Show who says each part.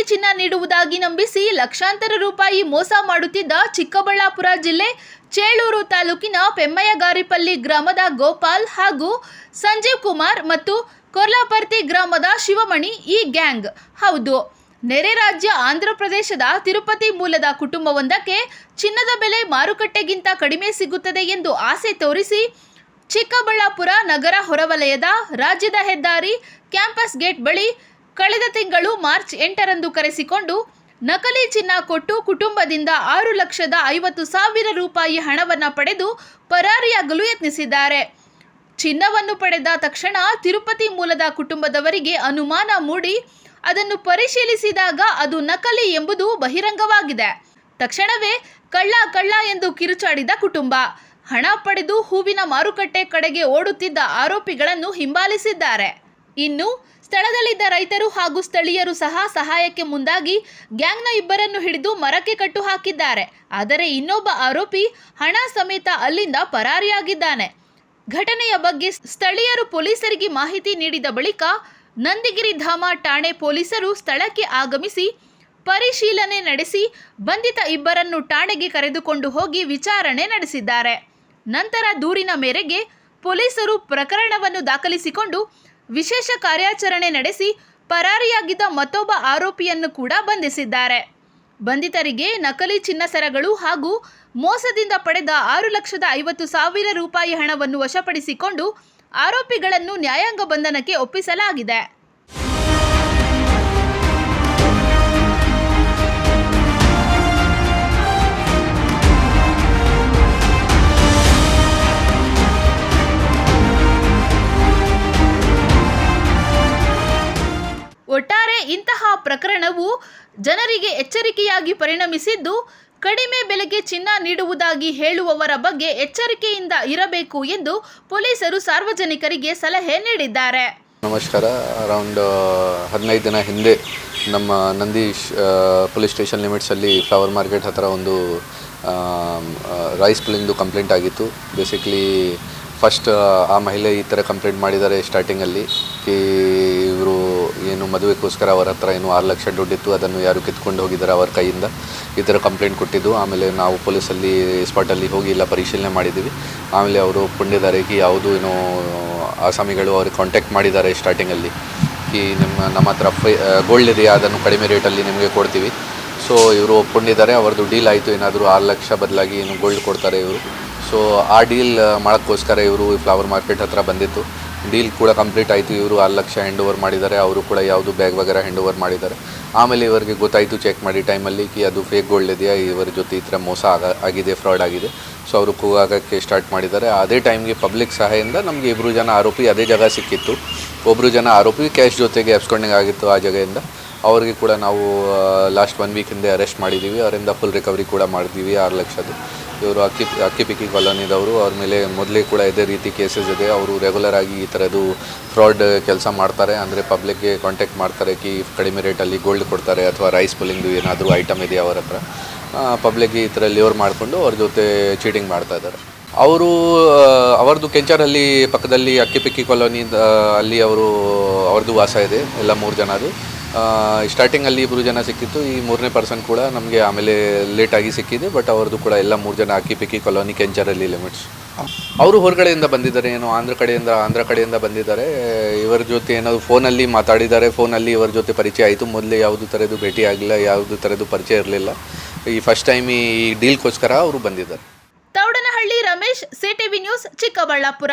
Speaker 1: ಚಿನ್ನ ನೀಡುವುದಾಗಿ ನಂಬಿಸಿ ಲಕ್ಷಾಂತರ ರೂಪಾಯಿ ಮೋಸ ಮಾಡುತ್ತಿದ್ದ ಚಿಕ್ಕಬಳ್ಳಾಪುರ ಜಿಲ್ಲೆ ಚೇಳೂರು ತಾಲೂಕಿನ ಪೆಮ್ಮಯ್ಯಗಾರಿಪಲ್ಲಿ ಗ್ರಾಮದ ಗೋಪಾಲ್ ಹಾಗೂ ಸಂಜೀವ್ ಕುಮಾರ್ ಮತ್ತು ಕೊರ್ಲಾಪರ್ತಿ ಗ್ರಾಮದ ಶಿವಮಣಿ ಈ ಗ್ಯಾಂಗ್. ಹೌದು, ನೆರೆ ರಾಜ್ಯ ಆಂಧ್ರ ಪ್ರದೇಶದ ತಿರುಪತಿ ಮೂಲದ ಕುಟುಂಬವೊಂದಕ್ಕೆ ಚಿನ್ನದ ಬೆಲೆ ಮಾರುಕಟ್ಟೆಗಿಂತ ಕಡಿಮೆ ಸಿಗುತ್ತದೆ ಎಂದು ಆಸೆ ತೋರಿಸಿ ಚಿಕ್ಕಬಳ್ಳಾಪುರ ನಗರ ಹೊರವಲಯದ ರಾಜ್ಯದ ಹೆದ್ದಾರಿ ಕ್ಯಾಂಪಸ್ ಗೇಟ್ ಬಳಿ ಕಳೆದ ತಿಂಗಳು ಮಾರ್ಚ್ 8ರಂದು ಕರೆಸಿಕೊಂಡು ನಕಲಿ ಚಿನ್ನ ಕೊಟ್ಟು ಕುಟುಂಬದಿಂದ 6,50,000 ರೂಪಾಯಿ ಹಣವನ್ನು ಪಡೆದು ಪರಾರಿಯಾಗಲು ಯತ್ನಿಸಿದ್ದಾರೆ. ಚಿನ್ನವನ್ನು ಪಡೆದ ತಕ್ಷಣ ತಿರುಪತಿ ಮೂಲದ ಕುಟುಂಬದವರಿಗೆ ಅನುಮಾನ ಮೂಡಿ ಅದನ್ನು ಪರಿಶೀಲಿಸಿದಾಗ ಅದು ನಕಲಿ ಎಂಬುದು ಬಹಿರಂಗವಾಗಿದೆ. ತಕ್ಷಣವೇ ಕಳ್ಳ ಎಂದು ಕಿರುಚಾಡಿದ ಕುಟುಂಬ ಹಣ ಪಡೆದು ಹೂವಿನ ಮಾರುಕಟ್ಟೆ ಕಡೆಗೆ ಓಡುತ್ತಿದ್ದ ಆರೋಪಿಗಳನ್ನು ಹಿಂಬಾಲಿಸಿದ್ದಾರೆ. ಇನ್ನು ಸ್ಥಳದಲ್ಲಿದ್ದ ರೈತರು ಹಾಗೂ ಸ್ಥಳೀಯರು ಸಹ ಸಹಾಯಕ್ಕೆ ಮುಂದಾಗಿ ಗ್ಯಾಂಗ್ನ ಇಬ್ಬರನ್ನು ಹಿಡಿದು ಮರಕ್ಕೆ ಕಟ್ಟು ಹಾಕಿದ್ದಾರೆ. ಆದರೆ ಇನ್ನೊಬ್ಬ ಆರೋಪಿ ಹಣ ಸಮೇತ ಅಲ್ಲಿಂದ ಪರಾರಿಯಾಗಿದ್ದಾನೆ. ಘಟನೆಯ ಬಗ್ಗೆ ಸ್ಥಳೀಯರು ಪೊಲೀಸರಿಗೆ ಮಾಹಿತಿ ನೀಡಿದ ಬಳಿಕ ನಂದಿಗಿರಿ ಧಾಮ ಠಾಣೆ ಪೊಲೀಸರು ಸ್ಥಳಕ್ಕೆ ಆಗಮಿಸಿ ಪರಿಶೀಲನೆ ನಡೆಸಿ ಬಂಧಿತ ಇಬ್ಬರನ್ನು ಠಾಣೆಗೆ ಕರೆದುಕೊಂಡು ಹೋಗಿ ವಿಚಾರಣೆ ನಡೆಸಿದ್ದಾರೆ. ನಂತರ ದೂರಿನ ಮೇರೆಗೆ ಪೊಲೀಸರು ಪ್ರಕರಣವನ್ನು ದಾಖಲಿಸಿಕೊಂಡು ವಿಶೇಷ ಕಾರ್ಯಾಚರಣೆ ನಡೆಸಿ ಪರಾರಿಯಾಗಿದ್ದ ಮತ್ತೊಬ್ಬ ಆರೋಪಿಯನ್ನು ಕೂಡ ಬಂಧಿಸಿದ್ದಾರೆ. ಬಂಧಿತರಿಗೆ ನಕಲಿ ಚಿನ್ನ ಸರಗಳು ಹಾಗೂ ಮೋಸದಿಂದ ಪಡೆದ 6,50,000 ರೂಪಾಯಿ ಹಣವನ್ನು ವಶಪಡಿಸಿಕೊಂಡು ಆರೋಪಿಗಳನ್ನು ನ್ಯಾಯಾಂಗ ಬಂಧನಕ್ಕೆ ಒಪ್ಪಿಸಲಾಗಿದೆ. ಒಟ್ಟಾರೆ ಇಂತಹ ಪ್ರಕರಣವು ಜನರಿಗೆ ಎಚ್ಚರಿಕೆಯಾಗಿ ಪರಿಣಮಿಸಿದ್ದು, ಕಡಿಮೆ ಬೆಲೆಗೆ ಚಿನ್ನ ನೀಡುವುದಾಗಿ ಹೇಳುವವರ ಬಗ್ಗೆ ಎಚ್ಚರಿಕೆಯಿಂದ ಇರಬೇಕು ಎಂದು ಪೊಲೀಸರು ಸಾರ್ವಜನಿಕರಿಗೆ ಸಲಹೆ ನೀಡಿದ್ದಾರೆ.
Speaker 2: ನಮಸ್ಕಾರ. ಅರೌಂಡ್ 15 ದಿನ ಹಿಂದೆ ನಮ್ಮ ನಂದೀಶ್ ಪೊಲೀಸ್ ಸ್ಟೇಷನ್ ಲಿಮಿಟ್ಸಲ್ಲಿ ಫ್ಲವರ್ ಮಾರ್ಕೆಟ್ ಹತ್ತಿರ ಒಂದು ರೈಸ್ ಪುಲ್ಲಿಂಗ್ದು ಕಂಪ್ಲೇಂಟ್ ಆಗಿತ್ತು. ಬೇಸಿಕ್ಲಿ ಫಸ್ಟ್ ಆ ಮಹಿಳೆ ಈ ಥರ ಕಂಪ್ಲೇಂಟ್ ಮಾಡಿದ್ದಾರೆ ಸ್ಟಾರ್ಟಿಂಗಲ್ಲಿ. ಇವರು ಏನು ಮದುವೆಗೋಸ್ಕರ ಅವರ ಹತ್ರ ಏನು 6 ಲಕ್ಷ ದುಡ್ಡಿತ್ತು, ಅದನ್ನು ಯಾರು ಕಿತ್ಕೊಂಡು ಹೋಗಿದ್ದಾರೆ ಅವರ ಕೈಯಿಂದ, ಈ ಥರ ಕಂಪ್ಲೇಂಟ್ ಕೊಟ್ಟಿದ್ದು. ಆಮೇಲೆ ನಾವು ಪೊಲೀಸಲ್ಲಿ ಸ್ಪಾಟಲ್ಲಿ ಹೋಗಿ ಎಲ್ಲ ಪರಿಶೀಲನೆ ಮಾಡಿದ್ದೀವಿ. ಆಮೇಲೆ ಅವರು ಒಪ್ಕೊಂಡಿದ್ದಾರೆ ಯಾವುದು ಏನೋ ಆಸಾಮಿಗಳು ಅವ್ರಿಗೆ ಕಾಂಟ್ಯಾಕ್ಟ್ ಮಾಡಿದ್ದಾರೆ ಸ್ಟಾರ್ಟಿಂಗಲ್ಲಿ ನಮ್ಮ ಹತ್ರ ಗೋಲ್ಡ್ ಇದೆಯಾ, ಅದನ್ನು ಕಡಿಮೆ ರೇಟಲ್ಲಿ ನಿಮಗೆ ಕೊಡ್ತೀವಿ. ಸೊ ಇವರು ಒಪ್ಕೊಂಡಿದ್ದಾರೆ. ಅವ್ರದ್ದು ಡೀಲ್ ಆಯಿತು. ಏನಾದರೂ 6 ಲಕ್ಷ ಬದಲಾಗಿ ಏನು ಗೋಲ್ಡ್ ಕೊಡ್ತಾರೆ ಇವರು. ಸೊ ಆ ಡೀಲ್ ಮಾಡೋಕ್ಕೋಸ್ಕರ ಇವರು ಫ್ಲವರ್ ಮಾರ್ಕೆಟ್ ಹತ್ರ ಬಂದಿತ್ತು. ಡೀಲ್ ಕೂಡ ಕಂಪ್ಲೀಟ್ ಆಯಿತು. ಇವರು 6 ಲಕ್ಷ ಹ್ಯಾಂಡ್ ಓವರ್ ಮಾಡಿದ್ದಾರೆ. ಅವರು ಕೂಡ ಯಾವುದು ಬ್ಯಾಗ್ ವಗೇರ ಹ್ಯಾಂಡ್ ಓವರ್ ಮಾಡಿದ್ದಾರೆ. ಆಮೇಲೆ ಇವರಿಗೆ ಗೊತ್ತಾಯಿತು ಚೆಕ್ ಮಾಡಿ ಟೈಮಲ್ಲಿ ಅದು ಫೇಕ್ ಗೋಲ್ಡ್ ಇದೆಯಾ, ಇವರ ಜೊತೆ ಈ ಥರ ಮೋಸ ಆಗಿದೆ, ಫ್ರಾಡ್ ಆಗಿದೆ. ಸೊ ಅವರು ಕೂಗಾಗೋಕ್ಕೆ ಸ್ಟಾರ್ಟ್ ಮಾಡಿದ್ದಾರೆ. ಅದೇ ಟೈಮ್ಗೆ ಪಬ್ಲಿಕ್ ಸಹಾಯದಿಂದ ನಮಗೆ 2 ಜನ ಆರೋಪಿ ಅದೇ ಜಾಗ ಸಿಕ್ಕಿತ್ತು. 1 ಜನ ಆರೋಪಿ ಕ್ಯಾಶ್ ಜೊತೆಗೆ ಎಬ್ಸ್ಕೊಂಡಂಗೆ ಆಗಿತ್ತು ಆ ಜಾಗದಿಂದ. ಅವ್ರಿಗೆ ಕೂಡ ನಾವು ಲಾಸ್ಟ್ 1 ವೀಕ್ ಹಿಂದೆ ಅರೆಸ್ಟ್ ಮಾಡಿದ್ದೀವಿ. ಅವರಿಂದ ಫುಲ್ ರಿಕವರಿ ಕೂಡ ಮಾಡಿದ್ದೀವಿ 6 ಲಕ್ಷದ್ದು. ಇವರು ಅಕ್ಕಿಪಿಕ್ಕಿ ಕಾಲೋನಿದವರು. ಅವ್ರ ಮೇಲೆ ಮೊದಲೇ ಕೂಡ ಇದೇ ರೀತಿ ಕೇಸಸ್ ಇದೆ. ಅವರು ರೆಗ್ಯುಲರ್ ಆಗಿ ಈ ಥರದ್ದು ಫ್ರಾಡ್ ಕೆಲಸ ಮಾಡ್ತಾರೆ. ಅಂದರೆ ಪಬ್ಲಿಕ್ಗೆ ಕಾಂಟ್ಯಾಕ್ಟ್ ಮಾಡ್ತಾರೆ ಕಡಿಮೆ ರೇಟಲ್ಲಿ ಗೋಲ್ಡ್ ಕೊಡ್ತಾರೆ ಅಥವಾ ರೈಸ್ ಪುಲ್ಲಿಂಗ್ದು ಏನಾದರೂ ಐಟಮ್ ಇದೆಯಾ ಅವರ ಹತ್ರ, ಪಬ್ಲಿಕ್ಗೆ ಈ ಥರ ಲಿವರ್ ಮಾಡಿಕೊಂಡು ಅವ್ರ ಜೊತೆ ಚೀಟಿಂಗ್ ಮಾಡ್ತಾ ಇದ್ದಾರೆ. ಅವರು ಅವ್ರದ್ದು ಕೆಂಚರಲ್ಲಿ ಪಕ್ಕದಲ್ಲಿ ಅಕ್ಕಿಪಿಕ್ಕಿ ಕಾಲೋನಿ ಅಲ್ಲಿ ಅವ್ರದ್ದು ವಾಸ ಇದೆ. ಎಲ್ಲ 3 ಜನದು. ಸ್ಟಾರ್ಟಿಂಗಲ್ಲಿ 2 ಜನ ಸಿಕ್ಕಿತ್ತು. ಈ 3ನೇ ಪರ್ಸನ್ ಕೂಡ ನಮಗೆ ಆಮೇಲೆ ಲೇಟಾಗಿ ಸಿಕ್ಕಿದೆ. ಬಟ್ ಅವ್ರದ್ದು ಕೂಡ ಎಲ್ಲ 3 ಜನ ಅಕ್ಕಿಪಿಕ್ಕಿ ಕಾಲೋನಿ ಕೆಂಚರಲ್ಲಿ ಲಿಮಿಟ್ಸ್. ಅವರು ಹೊರಗಡೆಯಿಂದ ಬಂದಿದ್ದಾರೆ, ಏನೋ ಆಂಧ್ರ ಕಡೆಯಿಂದ ಬಂದಿದ್ದಾರೆ. ಇವರ ಜೊತೆ ಏನಾದರೂ ಫೋನಲ್ಲಿ ಮಾತಾಡಿದ್ದಾರೆ. ಫೋನಲ್ಲಿ ಇವರ ಜೊತೆ ಪರಿಚಯ ಆಯಿತು. ಮೊದಲೇ ಯಾವುದು ಥರದ್ದು ಭೇಟಿ ಆಗಿಲ್ಲ, ಯಾವುದು ಥರದ್ದು ಪರಿಚಯ ಇರಲಿಲ್ಲ. ಈ ಫಸ್ಟ್ ಟೈಮ್ ಈ ಡೀಲ್ಗೋಸ್ಕರ ಅವರು ಬಂದಿದ್ದಾರೆ.
Speaker 1: Thoudanahalli Ramesh, CTV news, Chikkaballapur.